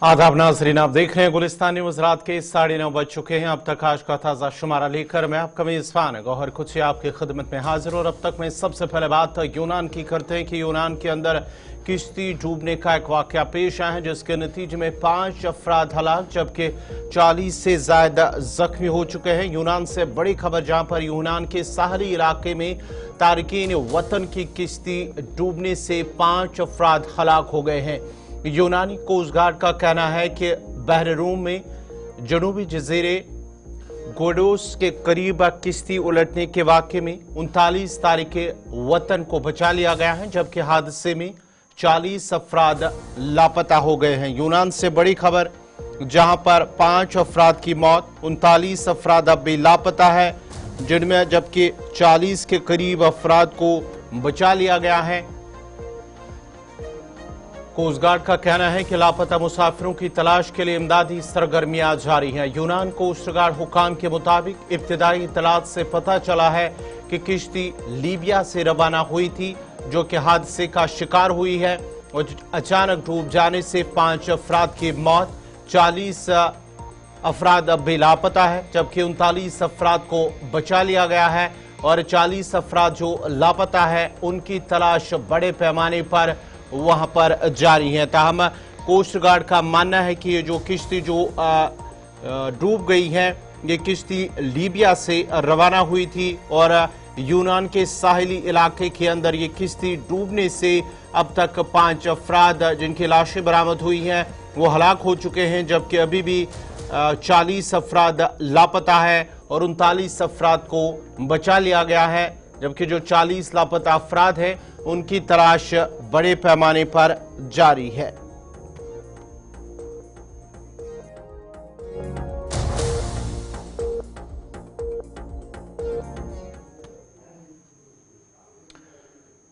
आदाब नाज़रीन, आप देख रहे हैं गुलिस्तान न्यूज़। रात के 9:30 बज चुके हैं। अब तक आज का ताज़ा शुमारा लेकर मैं आपका मेज़बान गौहर कुछ आपकी खिदमत में हाजिर। और अब तक में सबसे पहले बात यूनान की करते हैं कि यूनान के अंदर किश्ती डूबने का एक वाक़या पेश आया है, जिसके नतीजे में 5 अफराद हलाक जबकि 40 से ज़्यादा जख्मी हो चुके हैं। यूनान से बड़ी खबर, जहां पर यूनान के साहली इलाके में तारकीन वतन की किश्ती डूबने से 5 अफराद हलाक हो गए हैं। यूनानी कोस्ट गार्ड का कहना है कि बहर रूम में जनूबी जजीरे गोडोस के करीब किश्ती उलटने के वाक़े में 39 तारीखे वतन को बचा लिया गया है, जबकि हादसे में 40 अफराद लापता हो गए हैं। यूनान से बड़ी खबर, जहां पर 5 अफराद की मौत, 39 अफराद अब भी लापता है, जिनमें जबकि 40 के करीब अफराद को बचा लिया गया है। कोस्ट गार्ड का कहना है कि लापता मुसाफिरों की तलाश के लिए इमदादी सरगर्मियां जारी हैं। यूनान कोस्ट गार्ड हुकाम के मुताबिक इब्तिदाई इत्तलात से पता चला है कि किश्ती लीबिया से रवाना हुई थी, जो कि हादसे का शिकार हुई है और अचानक डूब जाने से 5 अफराद की मौत, 40 अफराद अब भी लापता है, जबकि 39 अफराद को बचा लिया गया है और 40 अफराद जो लापता है उनकी तलाश बड़े पैमाने पर वहां पर जारी है। ताहम कोस्ट गार्ड का मानना है कि ये जो किश्ती जो डूब गई है, ये किश्ती लीबिया से रवाना हुई थी और यूनान के साहिली इलाके के अंदर ये किश्ती डूबने से अब तक 5 अफराद जिनकी लाशें बरामद हुई हैं वो हलाक हो चुके हैं, जबकि अभी भी 40 अफराद लापता है और 39 अफराद को बचा लिया गया है, जबकि जो 40 लापता अफराद हैं उनकी तलाश बड़े पैमाने पर जारी है।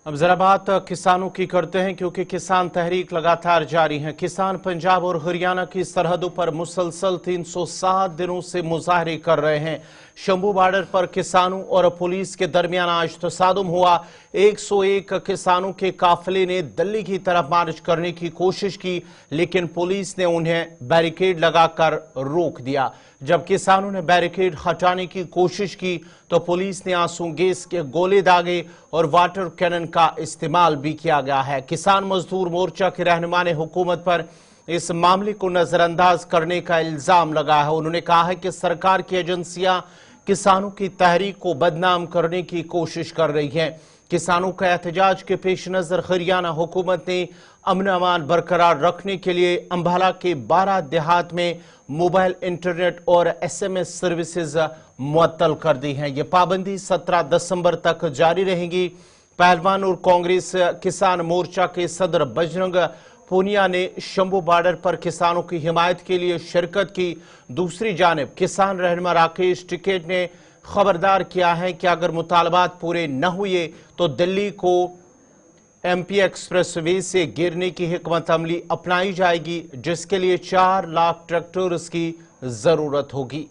अब जरा बात किसानों की करते हैं, क्योंकि किसान तहरीक लगातार जारी है। किसान पंजाब और हरियाणा की सरहदों पर मुसलसल 307 दिनों से मुजाहरे कर रहे हैं। शंभू बॉर्डर पर किसानों और पुलिस के दरमियान आज तसादुम हुआ। 101 किसानों के काफिले ने दिल्ली की तरफ मार्च करने की कोशिश की, लेकिन पुलिस ने उन्हें बैरिकेड लगाकर रोक दिया। जब किसानों ने बैरिकेड हटाने की कोशिश की तो पुलिस ने आंसू गैस के गोले दागे और वाटर कैनन का इस्तेमाल भी किया गया है। किसान मजदूर मोर्चा के रहनुमा ने हुकूमत पर इस मामले को नजरअंदाज करने का इल्जाम लगाया है। उन्होंने कहा है कि सरकार की एजेंसियां किसानों की तहरीक को बदनाम करने की कोशिश कर रही हैं। किसानों का एहतजाज के पेश नजर हरियाणा हुकूमत ने अमन अमान बरकरार रखने के लिए अंबाला के 12 देहात में मोबाइल इंटरनेट और SMS सर्विसेज मुअत्तल कर दी हैं। ये पाबंदी 17 दिसंबर तक जारी रहेगी। पहलवान और कांग्रेस किसान मोर्चा के सदर बजरंग पूनिया ने शंभू बॉर्डर पर किसानों की हिमायत के लिए शिरकत की। दूसरी जानिब किसान रहनुमा राकेश टिकैत ने खबरदार किया है कि अगर मुतालबात पूरे न हुए तो दिल्ली को MP एक्सप्रेस वे से गिरने की हिकमत अमली अपनाई जाएगी, जिसके लिए 4 लाख ट्रैक्टर्स की जरूरत होगी।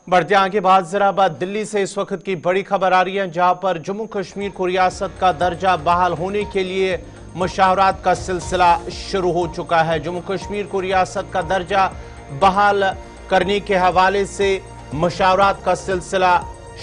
बढ़ते आगे बात जरा बात दिल्ली से इस वक्त की बड़ी खबर आ रही है, जहां पर जम्मू कश्मीर को रियासत का दर्जा बहाल होने के लिए मशावरात का सिलसिला शुरू हो चुका है। जम्मू कश्मीर को रियासत का दर्जा बहाल करने के हवाले से मशावरात का सिलसिला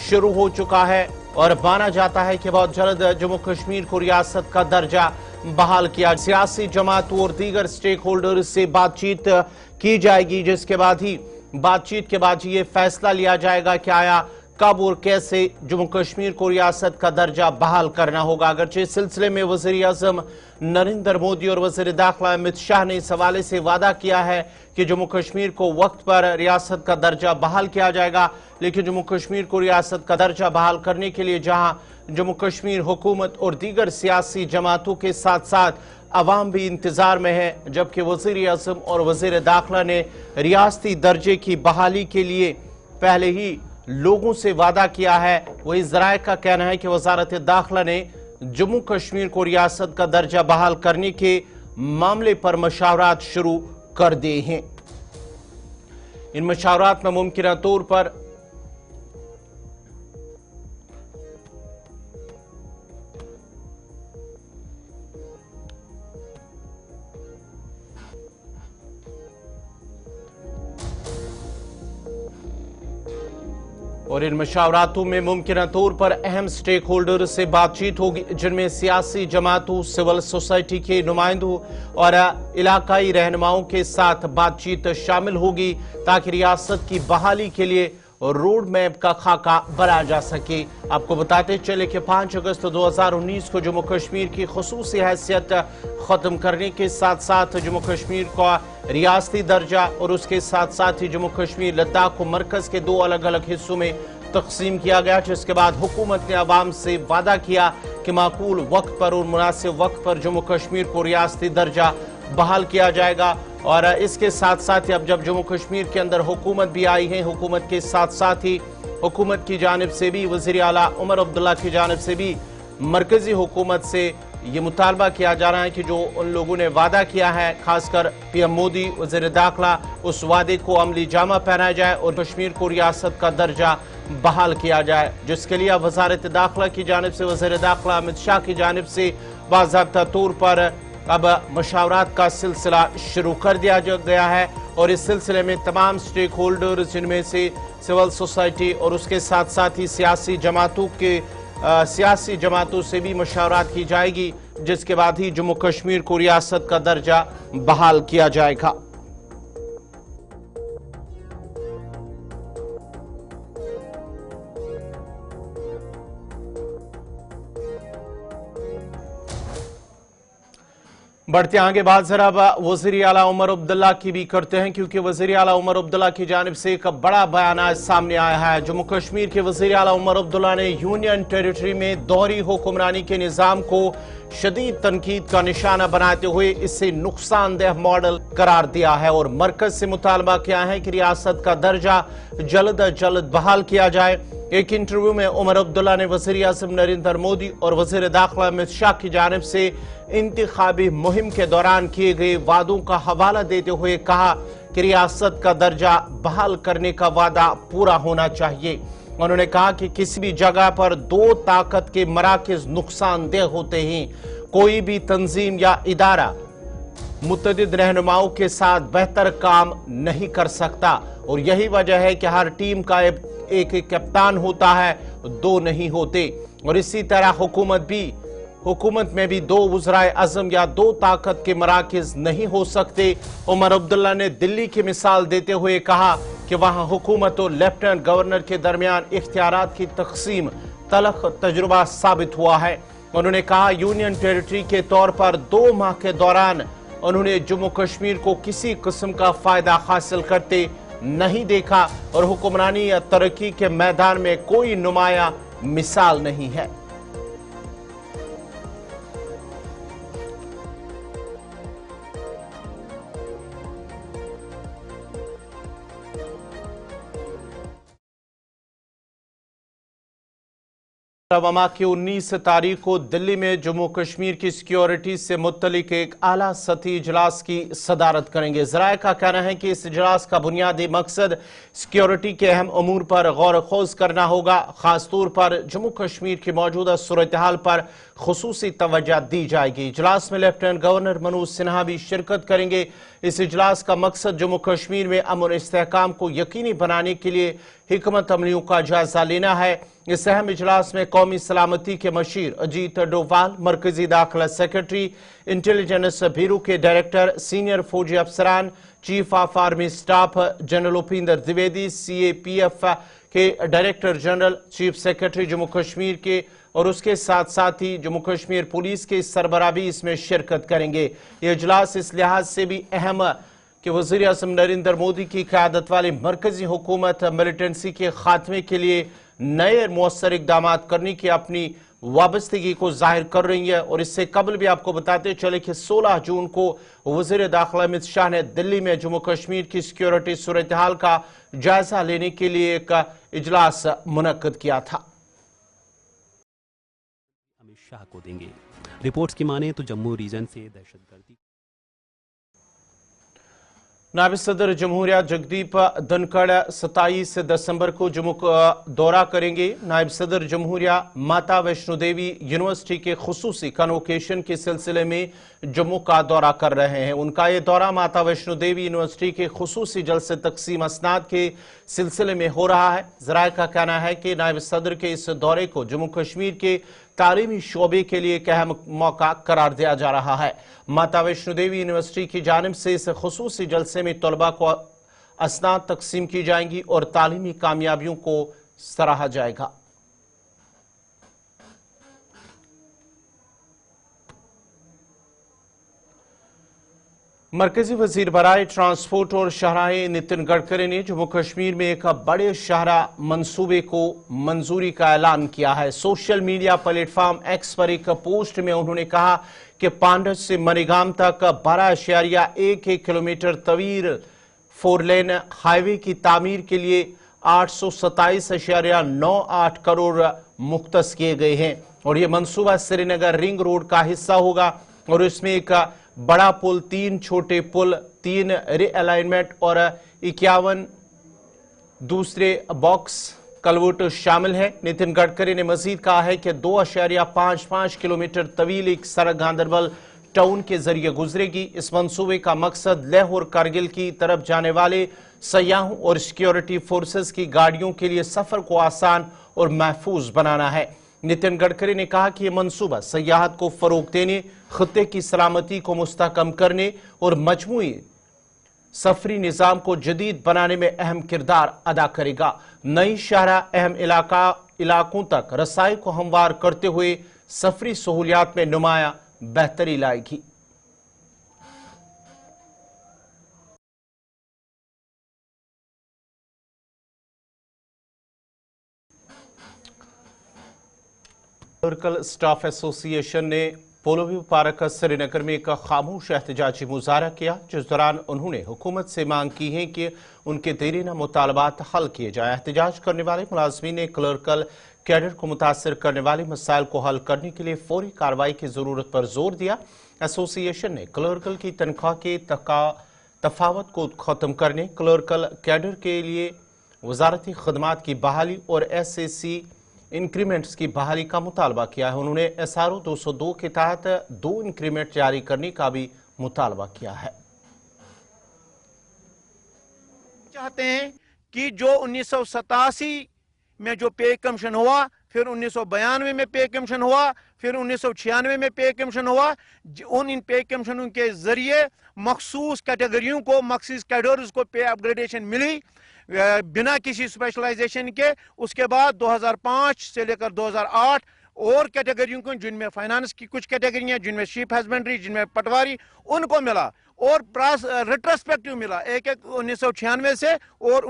शुरू हो चुका है और माना जाता है कि बहुत जल्द जम्मू कश्मीर को रियासत का दर्जा बहाल किया। सियासी जमातों और दीगर स्टेक होल्डर से बातचीत की जाएगी, जिसके बाद ही बातचीत के बाद ये फैसला लिया जाएगा कि आया कब और कैसे जम्मू कश्मीर को रियासत का दर्जा बहाल करना होगा। अगरचे इस सिलसिले में वज़ीर आज़म नरेंद्र मोदी और वज़ीर दाखिला अमित शाह ने इस हवाले से वादा किया है कि जम्मू कश्मीर को वक्त पर रियासत का दर्जा बहाल किया जाएगा। लेकिन जम्मू कश्मीर को रियासत का दर्जा बहाल करने के लिए जहां जम्मू कश्मीर हुकूमत और दीगर सियासी जमातों के साथ साथ अवाम भी इंतजार में है, जबकि वज़ीर आज़म और वज़ीर दाखिला ने रियासती दर्जे की बहाली के लिए पहले ही लोगों से वादा किया है। वही ज़राए का कहना है कि वज़ारत दाखिला ने जम्मू कश्मीर को रियासत का दर्जा बहाल करने के मामले पर मशावरात शुरू कर दिए हैं। इन मशावरात में मुमकिन तौर पर और इन मशावरातों में मुमकिन तौर पर अहम स्टेक होल्डर से बातचीत होगी, जिनमें सियासी जमातों, सिविल सोसाइटी के नुमाइंदों और इलाकाई रहनुमाओं के साथ बातचीत शामिल होगी, ताकि रियासत की बहाली के लिए रोड मैप का खाका बनाया जा सके। आपको बताते चले कि 5 अगस्त 2019 को जम्मू कश्मीर की खुसूसी हैसियत खत्म करने के साथ साथ जम्मू कश्मीर का रियासती दर्जा और उसके साथ साथ ही जम्मू कश्मीर लद्दाख को मरकज के 2 अलग अलग हिस्सों में तकसीम किया गया, जिसके बाद हुकूमत ने अवाम से वादा किया कि माकूल वक्त पर और मुनासिब वक्त पर जम्मू कश्मीर को रियासती दर्जा बहाल किया जाएगा। और इसके साथ साथ ही अब जब जम्मू कश्मीर के अंदर हुकूमत भी आई है, हुकूमत के साथ साथ ही हुकूमत की जानिब से भी, वज़ीर आला उमर अब्दुल्ला की जानिब से भी मरकजी हुकूमत से ये मुतालबा किया जा रहा है कि जो उन लोगों ने वादा किया है, खासकर पीएम मोदी, वज़ीर दाखिला, उस वादे को अमली जामा पहनाया जाए और कश्मीर को रियासत का दर्जा बहाल किया जाए, जिसके लिए वज़ारत दाखिला की जानिब से, वज़ीर दाखिला अमित शाह की जानिब से बाज़ाब्ता तौर पर अब मशावरात का सिलसिला शुरू कर दिया गया है। और इस सिलसिले में तमाम स्टेक होल्डर, जिनमें से सिविल सोसाइटी और उसके साथ साथ ही सियासी जमातों से भी मशावरात की जाएगी, जिसके बाद ही जम्मू कश्मीर को रियासत का दर्जा बहाल किया जाएगा। बढ़ते आगे बात जरा वज़ीर आला उमर अब्दुल्ला की भी करते हैं, क्योंकि वज़ीर आला उमर अब्दुल्ला की जानिब से एक बड़ा बयान आज सामने आया है। जम्मू कश्मीर के वज़ीर आला उमर अब्दुल्ला ने यूनियन टेरिटरी में दोहरी हुक्मरानी के निज़ाम को शदीद तनकीद का निशाना बनाते हुए इसे नुकसानदेह मॉडल करार दिया है और मरकज से मुतालबा किया है कि रियासत का दर्जा जल्द अज जल्द बहाल किया जाए। एक इंटरव्यू में उमर अब्दुल्ला ने वज़ीर आज़म नरेंद्र मोदी और वज़ीर दाखिला अमित शाह की जानिब से इंतखाबी मुहिम के दौरान किए गए वादों का हवाला देते हुए कहा कि रियासत का दर्जा बहाल करने का वादा पूरा होना चाहिए। उन्होंने कहा कि किसी भी जगह पर 2 ताकत के मराकज़ नुकसानदेह होते हैं। कोई भी तंजीम या इदारा मुतअद्दिद रहनुमाओं के साथ बेहतर काम नहीं कर सकता और यही वजह है कि हर टीम का एक कप्तान होता है, 2 नहीं होते। और इसी तरह हुकूमत में भी 2 वज़राए आज़म या 2 ताकत के मराकज़ नहीं हो सकते। उमर अब्दुल्ला ने दिल्ली की मिसाल देते हुए कहा कि वहां हुकूमत और लेफ्टिनेंट गवर्नर के दरमियान इख्तियारात की तकसीम तलख तजुर्बा साबित हुआ है। उन्होंने कहा यूनियन टेरिटरी के तौर पर 2 माह के दौरान उन्होंने जम्मू कश्मीर को किसी किस्म का फायदा हासिल करते नहीं देखा और हुक्मरानी या तरक्की के मैदान में कोई नुमाया मिसाल नहीं है। रवामा की 19 तारीख को दिल्ली में जम्मू कश्मीर की सिक्योरिटी से मुत्तलिक एक आला सतही इजलास की सदारत करेंगे। ज़राए का कहना है कि इस इजलास का बुनियादी मकसद सिक्योरिटी के अहम अमूर पर गौर खोज करना होगा। खासतौर पर जम्मू कश्मीर की मौजूदा सूरत हाल पर खुसूसी तवज्जो दी जाएगी। इजलास में लेफ्टिनेंट गवर्नर मनोज सिन्हा भी शिरकत करेंगे। इस इजलास का मकसद जम्मू कश्मीर में अमन इस्तेहकाम को यकीनी बनाने के लिए हिकमत अमलियों का जायजा लेना है। इस अहम इजलास में कौमी सलामती के मशीर अजीत डोभाल, मरकजी दाखिला सेक्रेटरी, इंटेलिजेंस ब्यूरो के डायरेक्टर, सीनियर फौजी अफसरान, chief of army staff general Upendra Dwivedi, CAPF के director general, chief secretary Jammu Kashmir के और उसके साथ साथ ही जम्मू कश्मीर पुलिस के सरबराह भी इसमें शिरकत करेंगे। ये इजलास इस लिहाज से भी अहम कि वज़ीर आज़म नरेंद्र मोदी की क़यादत वाली मरकजी हुकूमत मिलिटेंसी के खात्मे के लिए नए मौसर इक़दाम करने की अपनी वाबस्तगी को जाहिर कर रही है। और इससे कबल भी आपको बताते चले कि 16 जून को वज़ीर दाखिला अमित शाह ने दिल्ली में जम्मू कश्मीर की सिक्योरिटी सूरत हाल का जायजा लेने के लिए एक इजलास मुनक्कद किया था। अमित शाह को देंगे। रिपोर्ट्स की माने तो जम्मू रीजन से दहशतगर्दी नायब सदर जमहूरिया जगदीप धनखड़ 27 दिसंबर को जम्मू का दौरा करेंगे। नायब सदर जमहूरिया माता वैष्णो देवी यूनिवर्सिटी के खुसूसी कन्वोकेशन के सिलसिले में जम्मू का दौरा कर रहे हैं। उनका ये दौरा माता वैष्णो देवी यूनिवर्सिटी के खुसूसी जलसे तकसीम असनाद के सिलसिले में हो रहा है। ज़राए का कहना है कि नायब सदर के इस दौरे को जम्मू कश्मीर के तालीमी शोबे के लिए एक अहम मौका करार दिया जा रहा है। माता वैष्णो देवी यूनिवर्सिटी की जानिब से इस खुसूसी जलसे में तलबा को असनाद तकसीम की जाएंगी और तालीमी कामयाबियों को सराहा जाएगा। मरकजी वजीर बराए ट्रांसपोर्ट और शहराए नितिन गडकरी ने जम्मू कश्मीर में एक बड़े शहरा मंसूबे को मंजूरी का ऐलान किया है। सोशल मीडिया प्लेटफॉर्म एक्स पर एक पोस्ट में उन्होंने कहा कि पांडज से मरीगाम तक 12.11 किलोमीटर तवील 4 लेन हाईवे की तामीर के लिए 827.98 करोड़ मुख्तस किए गए हैं और यह मंसूबा श्रीनगर रिंग रोड का हिस्सा होगा और इसमें एक बड़ा पुल, 3 छोटे पुल, 3 रीअलाइनमेंट और 51 दूसरे बॉक्स कलवर्ट शामिल है। नितिन गडकरी ने मजीद कहा है कि 2.55 किलोमीटर तवील एक सड़क गांधरबल टाउन के जरिए गुजरेगी। इस मंसूबे का मकसद लेह और कारगिल की तरफ जाने वाले सयाहों और सिक्योरिटी फोर्सेस की गाड़ियों के लिए सफर को आसान और महफूज बनाना है। नितिन गडकरी ने कहा कि यह मंसूबा सयाहत को फरोग देने, खत्ते की सलामती को मुस्तहकम करने और मजमूई सफरी निजाम को जदीद बनाने में अहम किरदार अदा करेगा। नई शहरा अहम इलाकों तक रसाई को हमवार करते हुए सफरी सहूलियात में नुमाया बेहतरी लाएगी। क्लर्कल स्टाफ एसोसिएशन ने पोलोव्यू पार्क श्रीनगर में एक खामोश एहतजाजी मुजाहरा किया, जिस दौरान उन्होंने हुकूमत से मांग की है कि उनके देरीना मुतालबात हल किए जाए। एहतजाज करने वाले मुलाजमीन ने क्लर्कल कैडर को मुतासर करने वाले मसाइल को हल करने के लिए फौरी कार्रवाई की जरूरत पर जोर दिया। एसोसिएशन ने क्लर्कल की तनख्वाह के तफावत को खत्म करने, क्लर्कल कैडर के लिए वजारती खदमात की बहाली और SAC इंक्रीमेंट्स की बहाली का मुतालबा किया है। उन्होंने SRO 202 के तहत 2 इंक्रीमेंट जारी करने का भी मुतालबा किया है। चाहते हैं कि जो 1987 में जो पे कमीशन हुआ, फिर 1992 में पे कमीशन हुआ, फिर 1996 में पे कमीशन हुआ, इन पे कमीशनों के जरिए मखसूस कैटेगरियों को, मखसूस कैडर्स को पे अपग्रेडेशन मिली बिना किसी स्पेशलाइजेशन के। उसके बाद 2005 से लेकर 2008 और कैटेगरियों को, जिनमें फाइनेंस की कुछ कैटेगरियां, जिनमें शीप हस्बेंड्री, जिनमें पटवारी, उनको मिला और रेट्रोस्पेक्टिव मिला, एक 1996 से और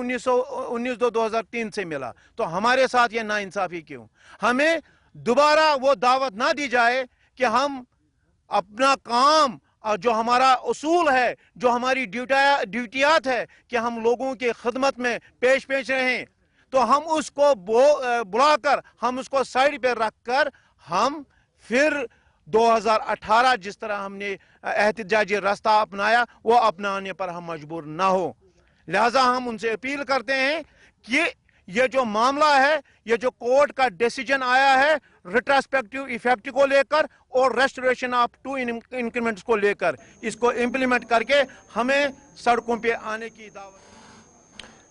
2003 से मिला। तो हमारे साथ ये नाइंसाफी क्यों? हमें दोबारा वो दावत ना दी जाए कि हम अपना काम और जो हमारा उसूल है, जो हमारी ड्यूटियात है कि हम लोगों की खिदमत में पेश रहें, तो हम उसको बुलाकर, हम उसको साइड पे रखकर हम फिर 2018 जिस तरह हमने एहतजाजी रास्ता अपनाया, वो अपनाने पर हम मजबूर ना हो। लिहाजा हम उनसे अपील करते हैं कि ये जो मामला है, ये जो कोर्ट का डिसीजन आया है रिट्रोस्पेक्टिव इफेक्ट को लेकर और रेस्टोरेशन ऑफ 2 इंक्रीमेंट्स को लेकर, इसको इंप्लीमेंट करके हमें सड़कों पे आने की दावत।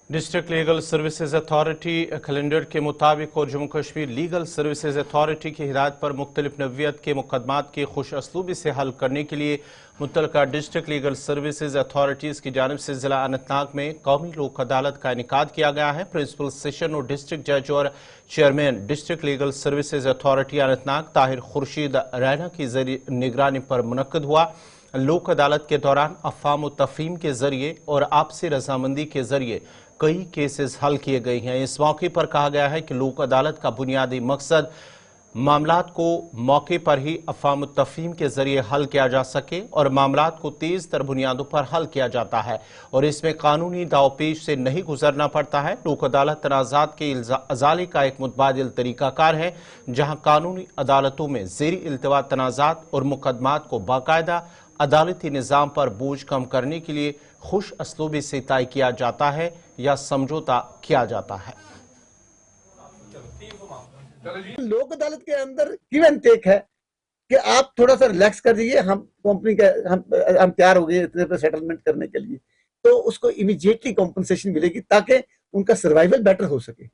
District legal services authority calendar के मुताबिक और Jammu Kashmir legal services authority की हिदायत पर मुख्तलिफ नौइयत के मुकदमात के खुश असलूबी से हल करने के लिए मुतल्लिका डिस्ट्रिक्ट लीगल सर्विसेज अथॉरिटीज़ की जानिब से जिला अनंतनाग में कौमी लोक अदालत का इनेकाद किया गया है। प्रिंसिपल सेशन और डिस्ट्रिक्ट जज और chairman district legal services authority Anantnag Tahir Khurshid Raina की निगरानी पर मुनक्कद हुआ। लोक अदालत के दौरान अफ़ाम व तफ़हीम के जरिए और आपसी रजामंदी के जरिए कई केसेस हल किए गए हैं। इस मौके पर कहा गया है कि लोक अदालत का बुनियादी मकसद मामलात को मौके पर ही अफ़ाम तफ़हीम के जरिए हल किया जा सके और मामलात को तेज़ तर बुनियादों पर हल किया जाता है और इसमें कानूनी दावपेश से नहीं गुजरना पड़ता है। लोक अदालत तनाज़ात के अजाले का एक मुतबादिल तरीक़ाकार है, जहाँ कानूनी अदालतों में ज़ेरी इल्तिवा तनाज़ात और मुकदमात को बाकायदा अदालती निज़ाम पर बोझ कम करने के लिए खुश असलूबी से तय किया जाता है या समझौता किया जाता है। लोक अदालत के अंदर गिव एंड टेक है कि आप थोड़ा सा रिलैक्स कर दीजिए, हम कंपनी का हम तैयार हो गए इतने पे सेटलमेंट करने के लिए, तो उसको इमीडिएटली कॉम्पनसेशन मिलेगी ताकि उनका सर्वाइवल बेटर हो सके।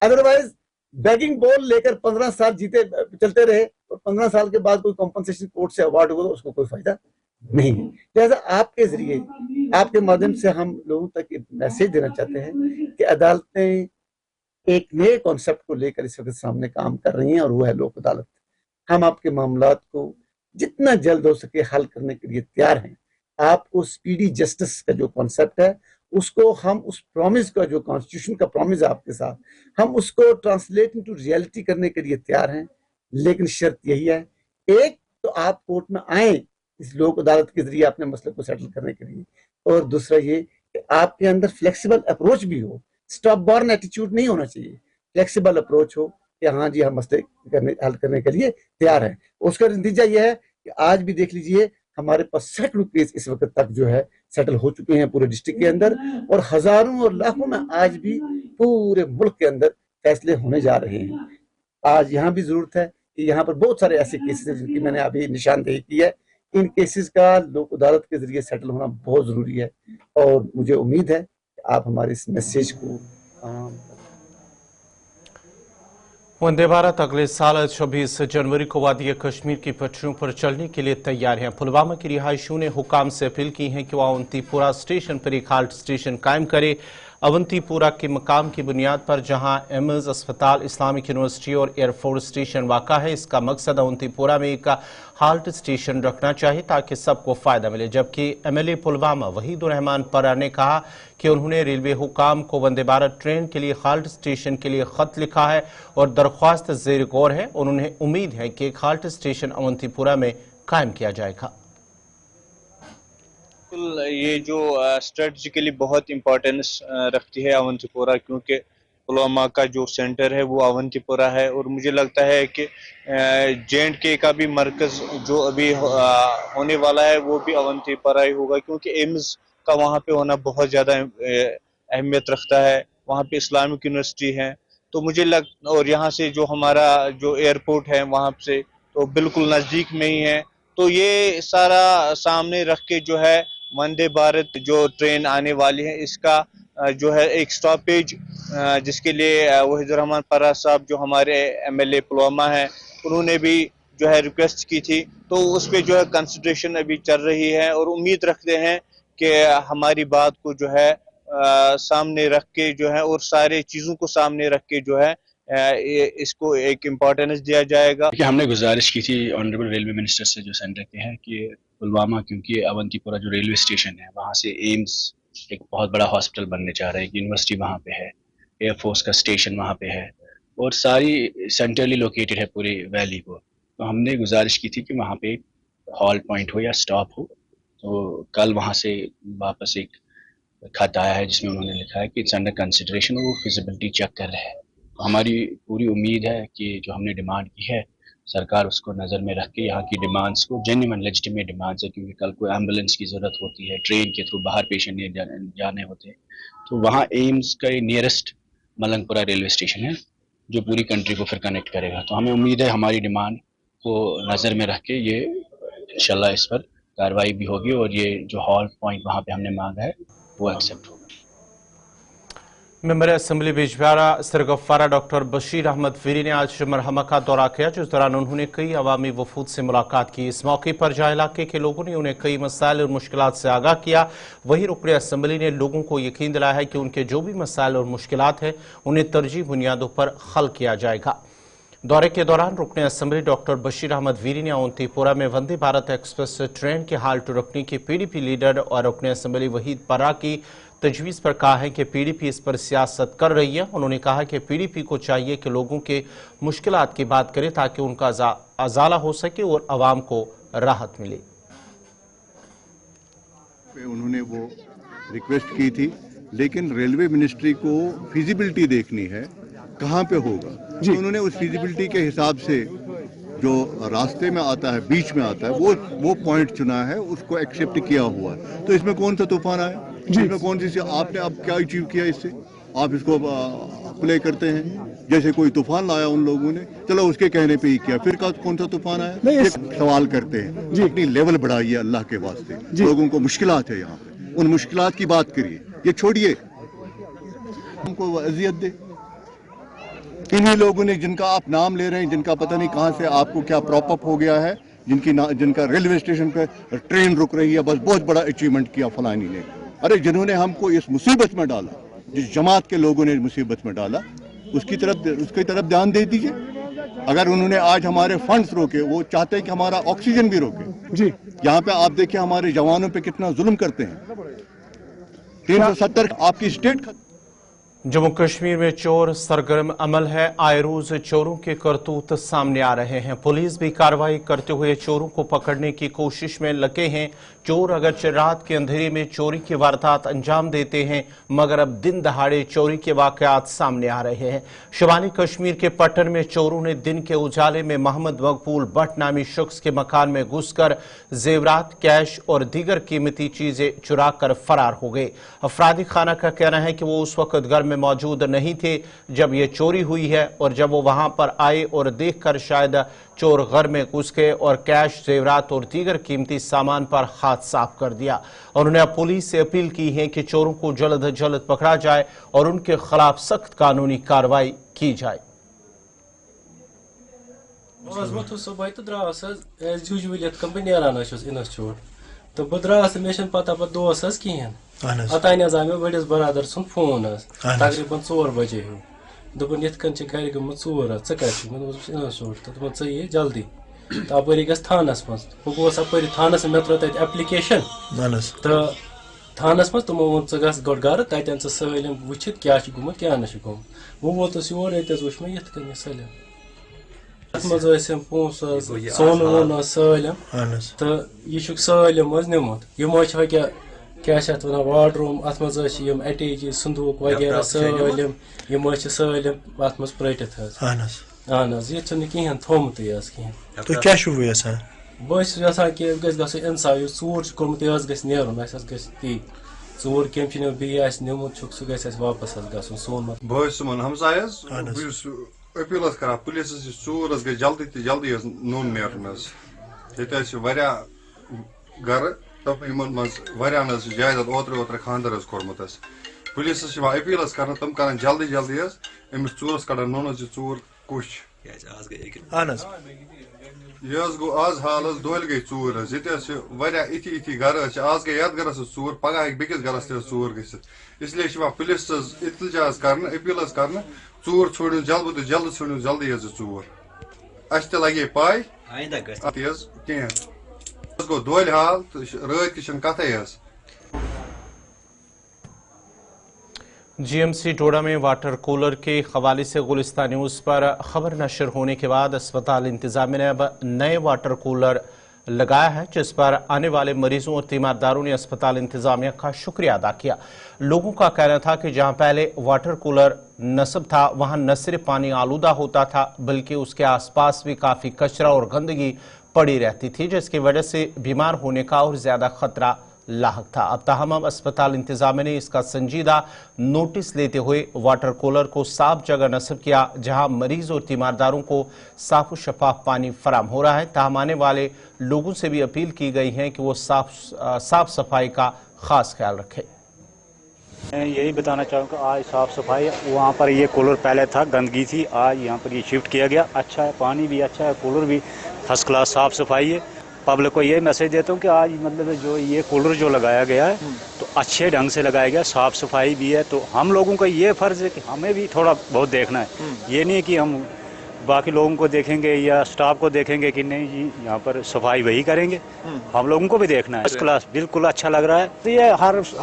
अदरवाइज बैगिंग बॉल लेकर 15 साल जीते चलते रहे और 15 साल के बाद कोई कॉम्पनसेशन कोर्ट से अवार्ड हुआ तो उसको कोई फायदा नहीं है। लिहाजा आपके जरिए, आपके माध्यम से हम लोगों तक एक मैसेज देना चाहते हैं कि अदालतें एक नए कॉन्सेप्ट को लेकर इस वक्त सामने काम कर रही हैं और वो है लोक अदालत। हम आपके मामलात को जितना जल्द हो सके हल करने के लिए तैयार हैं। आपको स्पीडी जस्टिस का जो कॉन्सेप्ट है उसको हम उस प्रॉमिस का जो कॉन्स्टिट्यूशन का प्रॉमिस है आपके साथ, हम उसको ट्रांसलेट इनटू रियलिटी करने के लिए तैयार हैं। लेकिन शर्त यही है, एक तो आप कोर्ट में आए इस लोक अदालत के जरिए अपने मसले को सेटल करने के लिए, और दूसरा ये कि आपके अंदर फ्लेक्सिबल अप्रोच भी हो, स्टॉप बॉर्न एटीट्यूड नहीं होना चाहिए, फ्लेक्सिबल अप्रोच हो कि हाँ जी हम मसले हल करने के लिए तैयार हैं। उसका नतीजा यह है कि आज भी देख लीजिए हमारे पास सैकड़ों केस इस वक्त तक जो है सेटल हो चुके हैं पूरे डिस्ट्रिक्ट के अंदर, और हजारों और लाखों में आज भी पूरे मुल्क के अंदर फैसले होने जा रहे हैं। आज यहाँ भी जरूरत है कि यहाँ पर बहुत सारे ऐसे केसेस हैं जिनकी मैंने अभी निशानदेही की है, इन केसेस का लोक अदालत के जरिए सेटल होना बहुत जरूरी है, और मुझे उम्मीद है कि आप हमारे इस मैसेज को वंदे भारत अगले साल 26 जनवरी को वादी कश्मीर की पटरियों पर चलने के लिए तैयार हैं। पुलवामा की रिहायशियों ने हुकाम से अपील की है कि वह अवंतीपुरा स्टेशन पर एक हाल्ट स्टेशन कायम करे। अवंतीपुरा के मकाम की बुनियाद पर जहां एम्स अस्पताल, इस्लामिक यूनिवर्सिटी और एयरफोर्स स्टेशन वाक़ा है, इसका मकसद अवंतीपुरा में एक हाल्ट स्टेशन रखना चाहिए ताकि सबको फायदा मिले। जबकि एमएलए पुलवामा वहीदुर रहमान परार ने कहा कि उन्होंने रेलवे हुकाम को वंदे भारत ट्रेन के लिए हाल्ट स्टेशन के लिए खत लिखा है और दरख्वास्त ज़ेर गौर है। उन्हें उम्मीद है कि एक हाल्ट स्टेशन अवंतीपुरा में कायम किया जाएगा। ये जो स्ट्रेटजिकली बहुत इम्पोर्टेंस रखती है अवंतीपुरा, क्योंकि पुलवामा का जो सेंटर है वो अवंतीपुरा है, और मुझे लगता है कि J&K का भी मरकज़ जो अभी होने वाला है वो भी अवंतीपुरा ही होगा, क्योंकि एम्स का वहाँ पे होना बहुत ज़्यादा अहमियत रखता है। वहाँ पे इस्लामिक यूनिवर्सिटी है, तो मुझे और यहाँ से जो हमारा जो एयरपोर्ट है वहाँ से तो बिल्कुल नज़दीक में ही है। तो ये सारा सामने रख के जो है वंदे भारत जो ट्रेन आने वाली है इसका जो है एक स्टॉपेज, जिसके लिए वहीदुर रहमान परार साहब जो हमारे एमएलए पुलवामा हैं उन्होंने भी जो है रिक्वेस्ट की थी, तो उस पे जो है कंसिडरेशन अभी चल रही है, और उम्मीद रखते हैं कि हमारी बात को जो है सामने रख के जो है और सारे चीज़ों को सामने रख के जो है इसको एक इम्पोर्टेंस दिया जाएगा। हमने गुजारिश की थी ऑनरेबल रेलवे मिनिस्टर से जो सेंटर के हैं कि पुलवामा, क्योंकि अवंतीपुरा जो रेलवे स्टेशन है वहाँ से एम्स एक बहुत बड़ा हॉस्पिटल बनने जा रहा है, यूनिवर्सिटी वहाँ पे है, एयरफोर्स का स्टेशन वहाँ पे है, और सारी सेंट्रली लोकेटेड है पूरी वैली को। तो हमने गुजारिश की थी कि वहाँ पे हॉल्ट पॉइंट हो या स्टॉप हो। तो कल वहाँ से वापस एक खत आया है जिसमें उन्होंने लिखा है कि इट्स अंडर कंसिडरेशन, वो फिजिबिलिटी चेक कर रहे हैं। तो हमारी पूरी उम्मीद है कि जो हमने डिमांड की है सरकार उसको नज़र में रख के यहाँ की डिमांड्स को, जेन्युइन लेजिटिमेट डिमांड्स है, क्योंकि कल को एम्बुलेंस की ज़रूरत होती है, ट्रेन के थ्रू बाहर पेशेंट जाने होते हैं, तो वहाँ एम्स का नियरेस्ट मलंगपुरा रेलवे स्टेशन है जो पूरी कंट्री को फिर कनेक्ट करेगा। तो हमें उम्मीद है हमारी डिमांड को नज़र में रख के ये इंशाल्लाह इस पर कार्रवाई भी होगी, और ये जो हॉल्ट पॉइंट वहाँ पे हमने मांगा है वो एक्सेप्ट होगा। मेंबर असम्बली बिजबियारा सरगफ्फारा डॉक्टर बशीर अहमद वीरी ने आज मरहमा का दौरा किया, जिस दौरान उन्होंने कई अवामी वफूद से मुलाकात की। इस मौके पर जहाँ इलाके के लोगों ने उन्हें कई मसाइल और मुश्किलात से आगाह किया, वहीं रुकन असम्बली ने लोगों को यकीन दिलाया है कि उनके जो भी मसाइल और मुश्किलात हैं उन्हें तरजीह बुनियादों पर हल किया जाएगा। दौरे के दौरान रुकन असम्बली डॉक्टर बशीर अहमद वीरी ने अवंतीपुरा में वंदे भारत एक्सप्रेस ट्रेन के हाल्ट रखने की PDP लीडर और रुकन असम्बली वहीद परार की तजवीज़ पर कहा है कि PDP इस पर सियासत कर रही है। उन्होंने कहा कि PDP को चाहिए कि लोगों के मुश्किलात की बात करे ताकि उनका अजाला हो सके और आवाम को राहत मिले। उन्होंने वो रिक्वेस्ट की थी, लेकिन रेलवे मिनिस्ट्री को फिजिबिलिटी देखनी है कहाँ पे होगा, तो उन्होंने उस फिजिबिलिटी के हिसाब से जो रास्ते में आता है, बीच में आता है, वो पॉइंट चुना है, उसको एक्सेप्ट किया हुआ है। तो इसमें कौन सा तूफान आया, इसमें कौन सी आपने अब क्या अचीव किया इससे? आप इसको प्ले करते हैं जैसे कोई तूफान लाया उन लोगों ने, चलो उसके कहने पे ही किया, फिर कौन सा तूफान आया? ये सवाल करते हैं जी। अपनी लेवल बढ़ाइए अल्लाह के वास्ते, लोगों को मुश्किलात है यहाँ पे, उन मुश्किलात की बात करिए, ये छोड़िए हमको अजियत दे। इन्हीं लोगों ने जिनका आप नाम ले रहे हैं, जिनका पता नहीं कहाँ से आपको क्या प्रॉप अप हो गया है, जिनका रेलवे स्टेशन पे ट्रेन रुक रही है, बस बहुत बड़ा अचीवमेंट किया फलानी ने। अरे जिन्होंने हमको इस मुसीबत में डाला, जिस जमात के लोगों ने मुसीबत में डाला, उसकी तरफ ध्यान दे दीजिए। अगर उन्होंने आज हमारे फंड्स रोके, वो चाहते हैं कि हमारा ऑक्सीजन भी रोके जी। यहाँ पे आप देखिए हमारे जवानों पे कितना जुल्म करते हैं। 370 आपकी स्टेट। जम्मू कश्मीर में चोर सरगर्म अमल है, आए रोज चोरों के करतूत सामने आ रहे हैं। पुलिस भी कार्रवाई करते हुए चोरों को पकड़ने की कोशिश में लगे हैं। चोर अगरचे रात के अंधेरे में चोरी की वारदात अंजाम देते हैं, मगर अब दिन दहाड़े चोरी के वाकयात सामने आ रहे हैं। शिमाली कश्मीर के पट्टन में चोरों ने दिन के उजाले में मोहम्मद मकबूल भट्ट नामी शख्स के मकान में घुसकर जेवरात, कैश और दीगर कीमती चीजें चुरा कर फरार हो गए। अफरादी खाना का कहना है कि वो उस वक्त घर में मौजूद नहीं थे जब ये चोरी हुई है, और जब वो वहां पर आए और देखकर शायद चोर घर में घुस गए और कैश, जेवरात और दीगर कीमती सामान पर हाथ साफ कर दिया। उन्होंने अब पुलिस से अपील की है कि चोरों को जल्द अज जल्द पकड़ा जाए और उनके खिलाफ सख्त कानूनी कार्रवाई की जाए। तो बह द्रास मे पता पे दोस कहें अतान आव मे बड़िस बरदर सुन फोन तकरीबन 4 बजे हूँ दोपन ये गर गमत चोर मे सोट तो दोपन ये जल्दी तो अपरी गस थानस मज बह गोस अपरी थानस मे त्रो तत एप्लिकेशन तो थानस मज तमो वो गस गोड गर ततन सलम वुचित क्या गुमत क्या गुमत वो वोतस योर ये वुच मे ये सलम मजम पोस सोन वोन सलम तो यह सलम निमुत यम क्या वन वार्डरूम अत मम अटैची संदूक वगैरह सलम यम सलम अत मज पट अहन ये कहें थोमुत कहें बस यसान कि गस इंसाफ चूर कोर्मुत यह नुन ती चूर कम बी निमुत सह गस वापस गन सोन बहन हमसाय अपील कर पुलिस चूर गई जल्दी जल्दी नून नेरन ये गर मन जायदाद ओत्र खानदर कोर्मुत पुलिस अपील कर तम कर जल्दी जल्दी अमिस चूरस कड़न नून चूर कुछ यह गो आज हाल दोल गई चूर ये इथी गर आज गई ये गरस चूर पगह बेकिस गरस चूर गलिए पुलिस इतजा कर अपील कर चूर छोड़ो जल्द जल्द छोड़ो जल्दी चूर अस लगे पाई कहें गो दोल हाल रात की कथ जीएमसी डोडा में वाटर कूलर के हवाले से गुलिस्तान न्यूज़ पर खबर नशर होने के बाद अस्पताल इंतजामिया ने अब नए वाटर कूलर लगाया है, जिस पर आने वाले मरीजों और तीमारदारों ने अस्पताल इंतजामिया का शुक्रिया अदा किया। लोगों का कहना था कि जहां पहले वाटर कूलर नस्ब था वहां न सिर्फ पानी आलूदा होता था बल्कि उसके आसपास भी काफ़ी कचरा और गंदगी पड़ी रहती थी, जिसकी वजह से बीमार होने का और ज़्यादा खतरा लाहक था। अब ताहम अस्पताल इंतजामिया ने इसका संजीदा नोटिस लेते हुए वाटर कूलर को साफ जगह नस्ब किया जहां मरीज और तीमारदारों को साफ और शफाफ पानी फराम हो रहा है। ताहम आने वाले लोगों से भी अपील की गई है कि वो साफ सफाई का खास ख्याल रखें। मैं यही बताना चाहूँगा आज साफ सफाई, वहाँ पर ये कूलर पहले था गंदगी थी, आज यहाँ पर ये शिफ्ट किया गया, अच्छा है, पानी भी अच्छा है, कूलर भी फर्स्ट क्लास साफ सफाई है। पब्लिक को ये मैसेज देता हूँ कि आज मतलब जो ये कूलर जो लगाया गया है तो अच्छे ढंग से लगाया गया, साफ सफाई भी है। तो हम लोगों का ये फर्ज है कि हमें भी थोड़ा बहुत देखना है, ये नहीं कि हम बाकी लोगों को देखेंगे या स्टाफ को देखेंगे कि नहीं जी यहाँ पर सफाई वही करेंगे, हम लोगों को भी देखना है। फर्स्ट क्लास बिल्कुल अच्छा लग रहा है। तो ये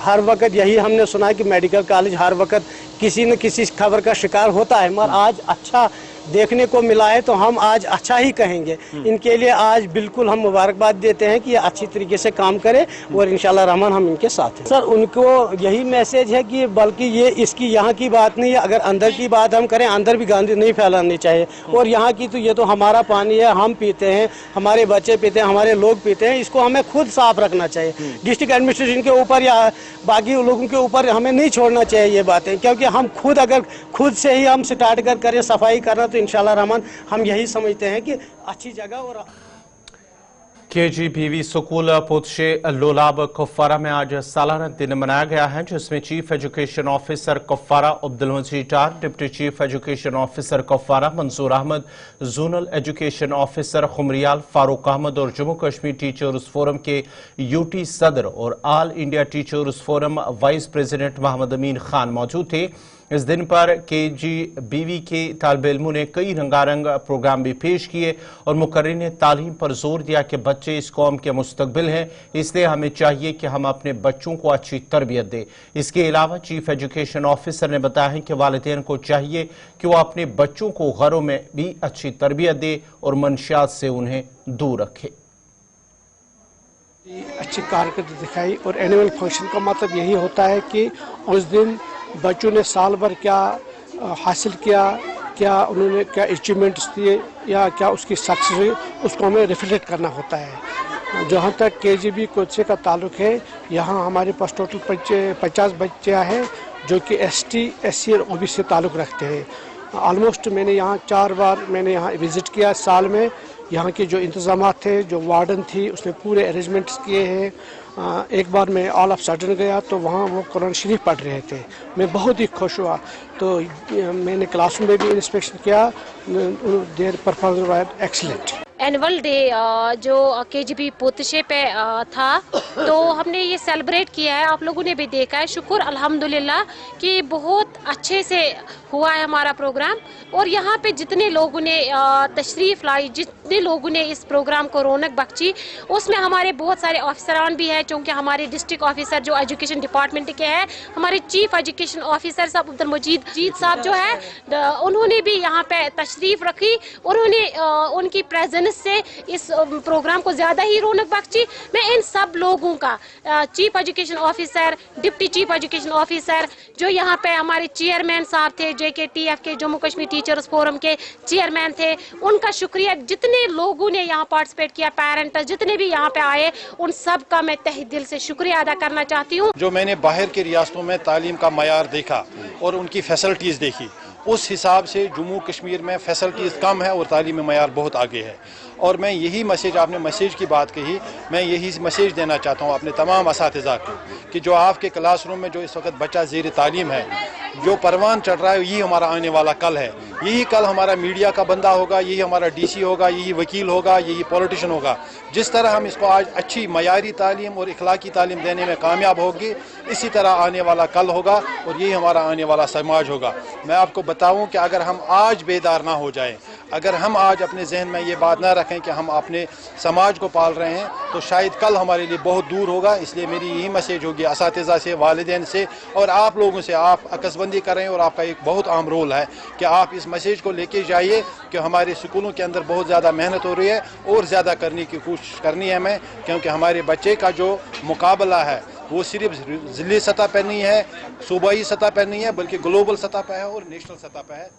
हर वक्त यही हमने सुना है कि मेडिकल कॉलेज हर वक्त किसी न किसी खबर का शिकार होता है, मगर आज अच्छा देखने को मिला है तो हम आज अच्छा ही कहेंगे। इनके लिए आज बिल्कुल हम मुबारकबाद देते हैं कि ये अच्छी तरीके से काम करे और इंशाल्लाह रहमान हम इनके साथ हैं। सर उनको यही मैसेज है कि बल्कि ये इसकी यहाँ की बात नहीं है, अगर अंदर की बात हम करें, अंदर भी गंदगी नहीं फैलानी चाहिए। और यहाँ की तो ये तो हमारा पानी है, हम पीते हैं, हमारे बच्चे पीते हैं, हमारे लोग पीते हैं, इसको हमें खुद साफ रखना चाहिए। डिस्ट्रिक्ट एडमिनिस्ट्रेशन के ऊपर या बाकी लोगों के ऊपर हमें नहीं छोड़ना चाहिए ये बातें, क्योंकि हम खुद अगर खुद से ही हम स्टार्ट करें सफाई करना तो इंशाल्लाह रहमान हम यही समझते हैं कि अच्छी जगह। और KGBV स्कूल पोतशे लोलाब कुपवारा में आज सालाना दिन मनाया गया है, जिसमें chief education officer Kupwara Abdul Majeed Dar, deputy chief education officer Kupwara Mansoor Ahmad, zonal education officer Khumriyal Farooq Ahmad और जम्मू कश्मीर टीचर्स फोरम के UT सदर और all India teachers forum vice president Mohammad Amin Khan मौजूद थे। इस दिन पर KGBV के तालिब इल्मों ने कई रंगारंग प्रोग्राम भी पेश किए और मुकर्रिर ने तालीम पर जोर दिया कि बच्चे इस कौम के मुस्तकबिल हैं, इसलिए हमें चाहिए कि हम अपने बच्चों को अच्छी तरबियत दें। इसके अलावा चीफ एजुकेशन ऑफिसर ने बताया कि वालिदैन को चाहिए कि वो अपने बच्चों को घरों में भी अच्छी तरबियत दे और मंशियात से उन्हें दूर रखे। अच्छी कारकर्दगी दिखाई और एनुअल फंक्शन का मतलब यही होता है कि उस दिन बच्चों ने साल भर क्या हासिल किया, क्या उन्होंने क्या अचीवमेंट्स दिए या क्या उसकी सक्सेस हुई, उसको हमें रिफ्लेक्ट करना होता है। जहाँ तक KGB कोचे का ताल्लुक है, यहाँ हमारे पास टोटल 50 बच्चे हैं जो कि ST, SC और OBC से ताल्लुक़ रखते हैं। ऑलमोस्ट मैंने यहाँ 4 बार मैंने यहाँ विज़िट किया साल में। यहाँ के जो इंतज़ामात थे, जो वार्डन थी, उसने पूरे अरेंजमेंट्स किए हैं। एक बार मैं ऑल ऑफ सडन गया तो वहाँ वो कुरान शरीफ पढ़ रहे थे, मैं बहुत ही खुश हुआ। तो मैंने क्लासरूम में भी इंस्पेक्शन किया, their performance was excellent. Annual day जो KGB पोतशे पे था तो हमने ये सेलिब्रेट किया है, आप लोगों ने भी देखा है। शुक्र अल्हम्दुलिल्लाह कि बहुत अच्छे से हुआ है हमारा प्रोग्राम। और यहाँ पे जितने लोगों ने तशरीफ़ लाई, जितने लोगों ने इस प्रोग्राम को रौनक बख्शी, उसमें हमारे बहुत सारे ऑफिसरान भी हैं, क्योंकि हमारे डिस्ट्रिक्ट ऑफिसर जो एजुकेशन डिपार्टमेंट के हैं, हमारे चीफ एजुकेशन ऑफिसर साहब अब्दुल मजीद साहब जो है, उन्होंने भी यहाँ पे तशरीफ़ रखी। उन्होंने उनकी प्रेजेंस से इस प्रोग्राम को ज़्यादा ही रौनक बख्शी। मैं इन सब लोगों का, chief education officer, deputy chief education officer, जो यहाँ पे हमारे चेयरमैन साहब थे, JKTF के जम्मू कश्मीर टीचर्स फोरम के चेयरमैन थे, उनका शुक्रिया। जितने लोगों ने यहाँ पार्टिसिपेट किया, पेरेंट्स जितने भी यहाँ पे आए, उन सब का मैं तहे दिल से शुक्रिया अदा करना चाहती हूँ। जो मैंने बाहर के रियासतों में तालीम का मयार देखा और उनकी फैसिलिटीज़ देखी, उस हिसाब से जम्मू कश्मीर में फैसिलिटीज़ कम है और तालीम में मयार बहुत आगे है। और मैं यही मैसेज, आपने मैसेज की बात कही, मैं यही मैसेज देना चाहता हूँ अपने तमाम असातिज़ा को कि जो आपके क्लासरूम में जो इस वक्त बच्चा ज़ेर तालीम है, जो परवान चढ़ रहा है, यही हमारा आने वाला कल है। यही कल हमारा मीडिया का बंदा होगा, यही हमारा DC होगा, यही वकील होगा, यही पॉलिटिशियन होगा। जिस तरह हम इसको आज अच्छी मयारी तालीम और इखलाकी तालीम देने में कामयाब होगी, इसी तरह आने वाला कल होगा और यही हमारा आने वाला समाज होगा। मैं आपको बताऊं कि अगर हम आज बेदार ना हो जाएं, अगर हम आज अपने जहन में ये बात ना रखें कि हम अपने समाज को पाल रहे हैं, तो शायद कल हमारे लिए बहुत दूर होगा। इसलिए मेरी यही मैसेज होगी असातिज़ा से, वालिदैन से और आप लोगों से। आप अकसबंदी करें और आपका एक बहुत अहम रोल है कि आप इस मैसेज को लेके जाइए कि हमारे स्कूलों के अंदर बहुत ज़्यादा मेहनत हो रही है और ज़्यादा करने की कोशिश करनी है हमें, क्योंकि हमारे बच्चे का जो मुकाबला है वो सिर्फ ज़िली सतह पर नहीं है, सूबाई सतह पर नहीं है, बल्कि ग्लोबल सतह पर है और नेशनल सतह पर है।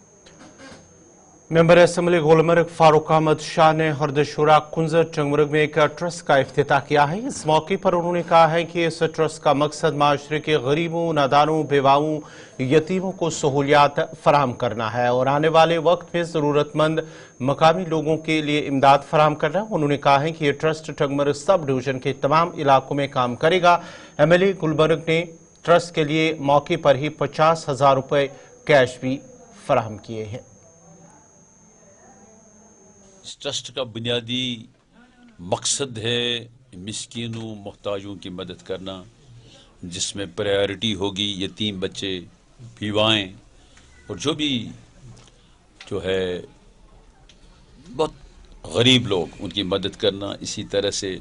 मेंबर असम्बली गुलमर्ग फारूक अहमद शाह ने हरदशुरा कुंजर टंगमर्ग में एक ट्रस्ट का इफ्तिताह किया है। इस मौके पर उन्होंने कहा है कि इस ट्रस्ट का मकसद माशरे के गरीबों, नादारों, बेवाओं, यतीमों को सहूलियात फराहम करना है और आने वाले वक्त में ज़रूरतमंद मकामी लोगों के लिए इमदाद फराहम करना है। उन्होंने कहा है कि ये ट्रस्ट टंगमर्ग सब डिवीजन के तमाम इलाकों में काम करेगा। MLA गुलमर्ग ने ट्रस्ट के लिए मौके पर ही 50,000 रुपये कैश भी फराहम किए हैं। इस ट्रस्ट का बुनियादी मकसद है मिस्कीनों, मोहताजों की मदद करना, जिसमें प्रायोरिटी होगी यतीम बच्चे, बीवाएँ और जो है बहुत गरीब लोग, उनकी मदद करना। इसी तरह से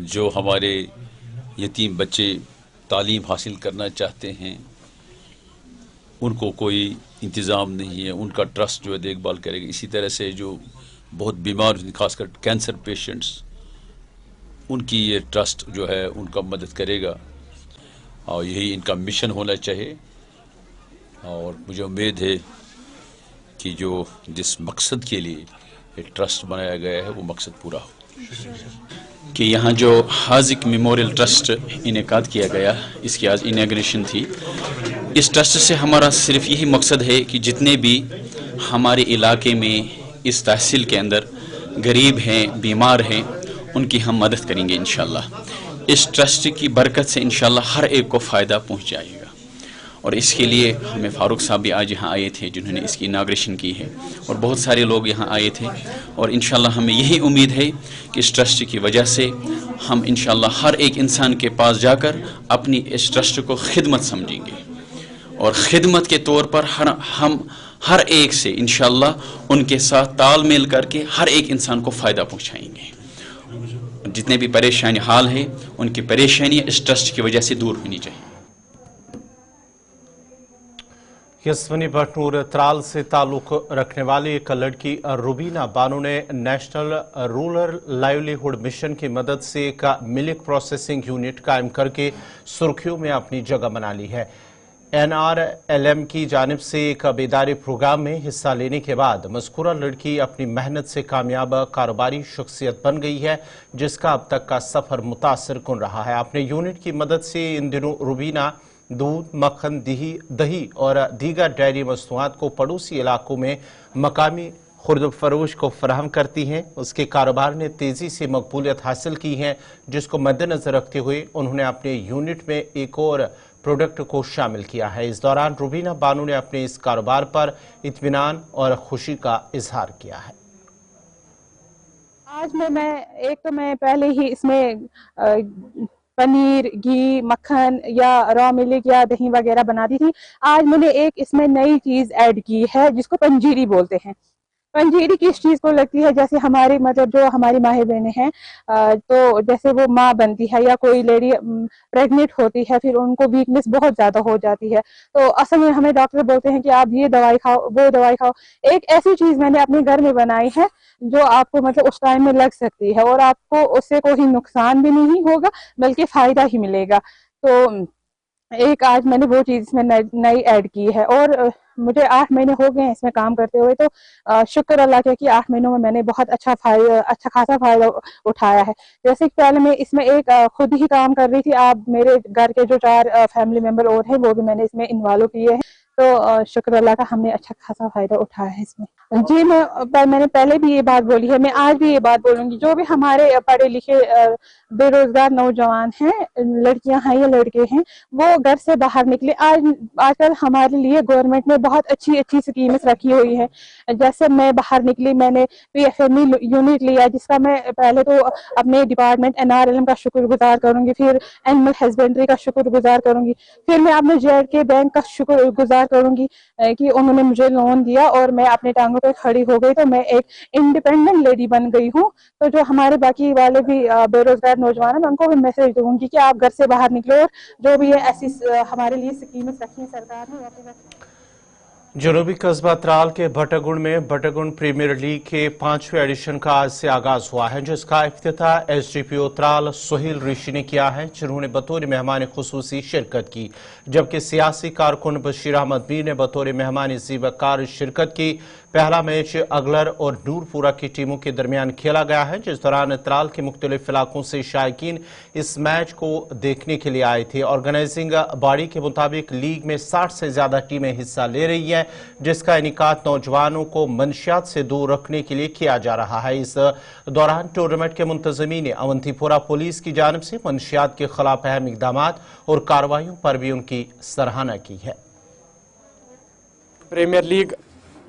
जो हमारे यतीम बच्चे तालीम हासिल करना चाहते हैं, उनको कोई इंतज़ाम नहीं है, उनका ट्रस्ट जो है देखभाल करेगा। इसी तरह से जो बहुत बीमार, खासकर कैंसर पेशेंट्स, उनकी ये ट्रस्ट जो है उनका मदद करेगा, और यही इनका मिशन होना चाहिए। और मुझे उम्मीद है कि जो जिस मकसद के लिए ये ट्रस्ट बनाया गया है वो मकसद पूरा हो। कि यहाँ जो हाजिक मेमोरियल ट्रस्ट इनेकाद किया गया, इसकी आज इनॉग्रेशन थी। इस ट्रस्ट से हमारा सिर्फ यही मकसद है कि जितने भी हमारे इलाके में इस तहसील के अंदर गरीब हैं, बीमार हैं, उनकी हम मदद करेंगे इंशाल्लाह। इस ट्रस्ट की बरकत से इंशाल्लाह हर एक को फ़ायदा पहुँच जाएगा। और इसके लिए हमें फ़ारूक साहब भी आज यहाँ आए थे जिन्होंने इसकी इनाग्रेशन की है, और बहुत सारे लोग यहाँ आए थे। और इंशाल्लाह हमें यही उम्मीद है कि इस ट्रस्ट की वजह से हम इंशाल्लाह हर एक इंसान के पास जाकर अपनी इस ट्रस्ट को खिदमत समझेंगे, और खिदमत के तौर पर हम हर एक से इंशाल्लाह उनके साथ तालमेल करके हर एक इंसान को फ़ायदा पहुँचाएँगे। जितने भी परेशानी हाल है, उनकी परेशानियाँ इस ट्रस्ट की वजह से दूर होनी चाहिए। यशवनी बटनूर त्राल से ताल्लुक रखने वाली एक लड़की रुबीना बानो ने नेशनल रूरल लाइवलीहुड मिशन की मदद से एक मिल्क प्रोसेसिंग यूनिट कायम करके सुर्खियों में अपनी जगह बना ली है। NRLM की जानिब से एक बेदारी प्रोग्राम में हिस्सा लेने के बाद मज़कूरा लड़की अपनी मेहनत से कामयाब कारोबारी शख्सियत बन गई है, जिसका अब तक का सफ़र मुतासिर कुन रहा है। अपने यूनिट की मदद से इन दिनों रुबीना दूध, मक्खन, दही और दीगर डेयरी मसनूआत को पड़ोसी इलाकों में मकामी खुर्द फरोश को फराहम करती हैं। उसके कारोबार ने तेज़ी से मकबूलियत हासिल की है, जिसको मद्देनज़र रखते हुए उन्होंने अपने यूनिट में एक और प्रोडक्ट को शामिल किया है। इस दौरान रुबीना बानो ने अपने इस कारोबार पर इत्मीनान और खुशी का इजहार किया है। आज मैं पहले ही इसमें पनीर, घी, मक्खन या रॉ मिल्क या दही वगैरह बनाती थी। आज मैंने एक इसमें नई चीज़ ऐड की है जिसको पंजीरी बोलते हैं। पंजीरी किस चीज़ को लगती है, जैसे हमारी मतलब जो हमारी माँ बहनें हैं तो जैसे वो माँ बनती है या कोई लेडी प्रेग्नेंट होती है, फिर उनको वीकनेस बहुत ज़्यादा हो जाती है, तो असल में हमें डॉक्टर बोलते हैं कि आप ये दवाई खाओ, वो दवाई खाओ। एक ऐसी चीज़ मैंने अपने घर में बनाई है जो आपको मतलब उस टाइम में लग सकती है और आपको उससे कोई नुकसान भी नहीं होगा बल्कि फ़ायदा ही मिलेगा। तो एक आज मैंने वो चीज़ इसमें नई ऐड की है और मुझे 8 महीने हो गए हैं इसमें काम करते हुए। तो शुक्र अल्लाह का कि 8 महीनों में मैंने बहुत अच्छा खासा फ़ायदा उठाया है। जैसे कि पहले मैं इसमें एक खुद ही काम कर रही थी, आप मेरे घर के जो 4 फैमिली मेम्बर और हैं वो भी मैंने इसमें इन्वॉल्व किए हैं। तो शुक्र अल्लाह का हमने अच्छा खासा फ़ायदा उठाया है इसमें। जी मैंने पहले भी ये बात बोली है, मैं आज भी ये बात बोलूँगी, जो भी हमारे पढ़े लिखे बेरोज़गार नौजवान हैं, लड़कियां हैं या लड़के हैं, वो घर से बाहर निकले। आजकल हमारे लिए गवर्नमेंट ने बहुत अच्छी स्कीम्स रखी हुई है। जैसे मैं बाहर निकली, मैंने PFME यूनिट लिया, जिसका मैं पहले तो अपने डिपार्टमेंट NRLM का शुक्रगुजार करूँगी, फिर एनिमल हस्बेंड्री का शुक्रगुजार करूँगी, फिर मैं अपने JK बैंक का शुक्रगुजार करूँगी कि उन्होंने मुझे लोन दिया और मैं अपने टांगों पे खड़ी हो गई। तो मैं एक इंडिपेंडेंट लेडी बन गई हूँ। तो जो हमारे बाकी वाले भी बेरोजगार नौजवान हैं, मैं उनको भी मैसेज दूंगी कि आप घर से बाहर निकलो और जो भी ये ऐसी हमारे लिए स्कीमें रखी है सरकार ने। जनूबी कस्बा त्राल के बटागुंड में बटागुंड प्रीमियर लीग के 5वें एडिशन का आज से आगाज हुआ है, जिसका इफ्तिताह SDPO त्राल सुहेल ऋषि ने किया है, जिन्होंने बतौर मेहमान खुसूसी शिरकत की, जबकि सियासी कारकुन बशीर अहमद मीर ने बतौर मेहमान ज़ीबाकार शिरकत की। पहला मैच अगलर और नूरपुरा की टीमों के दरमियान खेला गया है, जिस दौरान त्राल के मुख्तलिफ इलाकों से शायकीन इस मैच को देखने के लिए आए थे। ऑर्गेनाइजिंग बॉडी के मुताबिक लीग में 60 से ज्यादा टीमें हिस्सा ले रही हैं, जिसका इनेकाद नौजवानों को मंशियात से दूर रखने के लिए किया जा रहा है। इस दौरान टूर्नामेंट के मुंतज़मीन ने अवंतीपुरा पुलिस की जानिब से मंशियात के खिलाफ अहम इक़दामात और कार्रवाइयों पर भी उनकी सराहना की है। प्रीमियर लीग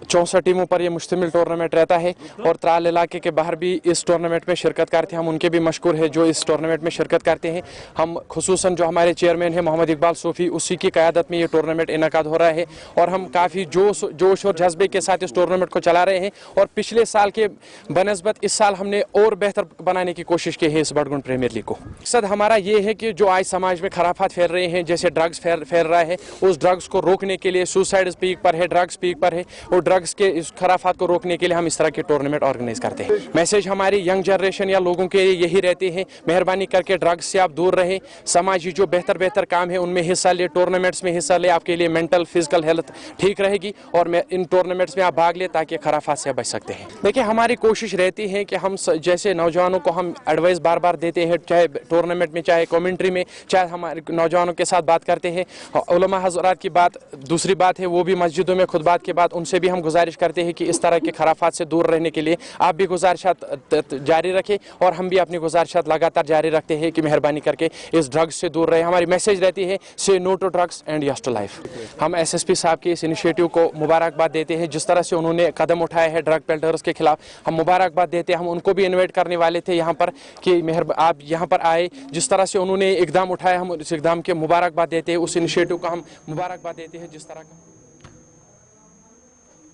64 टीमों पर यह मुश्तमिल टूर्नामेंट रहता है और त्राल इलाके के बाहर भी इस टूर्नामेंट में शिरकत करते हैं। हम उनके भी मशकूर हैं जो इस टूर्नामेंट में शिरकत करते हैं। हम खुसूसन जो हमारे चेयरमैन हैं मोहम्मद इकबाल सूफ़ी, उसी की क़यादत में ये टूर्नामेंट इनकाद हो रहा है और हम काफ़ी जोश और जज्बे के साथ इस टूर्नामेंट को चला रहे हैं और पिछले साल के बनस्बत इस साल हमने और बेहतर बनाने की कोशिश की है इस बड़गुंड प्रीमियर लीग को। मकसद हमारा ये है कि जो आज समाज में खराफात फैल रहे हैं, जैसे ड्रग्स फैल रहा है, उस ड्रग्स को रोकने के लिए सुसाइड पीक पर है, ड्रग्स पीक पर है और ड्रग्स के इस खराफात को रोकने के लिए हम इस तरह के टूर्नामेंट ऑर्गेनाइज करते हैं। मैसेज हमारी यंग जनरेशन या लोगों के लिए यही रहते हैं, मेहरबानी करके ड्रग्स से आप दूर रहें, समाजी जो बेहतर काम है उनमें हिस्सा ले, टूर्नामेंट्स में हिस्सा ले, आपके लिए मेंटल फिजिकल हेल्थ ठीक रहेगी और इन टूर्नामेंट्स में आप भाग ले ताकि खराफात से बच सकते हैं। देखिए हमारी कोशिश रहती है कि हम जैसे नौजवानों को हम एडवाइस बार देते हैं, चाहे टूर्नामेंट में, चाहे कमेंट्री में, चाहे हमारे नौजवानों के साथ बात करते हैं। उलमा हज़रात की बात दूसरी बात है, वो भी मस्जिदों में खुतबात के बाद उनसे भी हम गुजारिश करते हैं कि इस तरह के खराफात से दूर रहने के लिए आप भी गुजारिशात जारी रखें और हम भी अपनी गुजारिशात लगातार जारी रखते हैं कि मेहरबानी करके इस ड्रग्स से दूर रहें। हमारी मैसेज रहती है से no to drugs and yes to life. हम SSP साहब के इस इनिशिएटिव को मुबारकबाद देते हैं, जिस तरह से उन्होंने कदम उठाया है ड्रग पेडलर्स के खिलाफ, हम मुबारकबाद देते हैं। हम उनको भी इन्वाइट करने वाले थे यहाँ पर कि आप यहाँ पर आए, जिस तरह से उन्होंने इकदाम उठाया हम इस इकदाम के मुबारकबाद देते हैं, उस इनिशिएटिव का हम मुबारकबाद देते हैं जिस तरह का।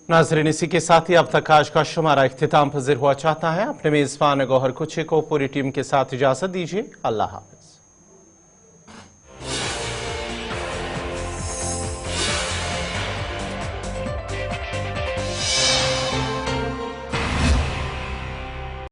नाज़रीन, इसी के साथ ही अब तक आज का शुमारा इख्तिताम पज़ीर हुआ चाहता है। अपने मेज़बान गौहर कुछे को पूरी टीम के साथ इजाज़त दीजिए। अल्लाह हाफ़िज़।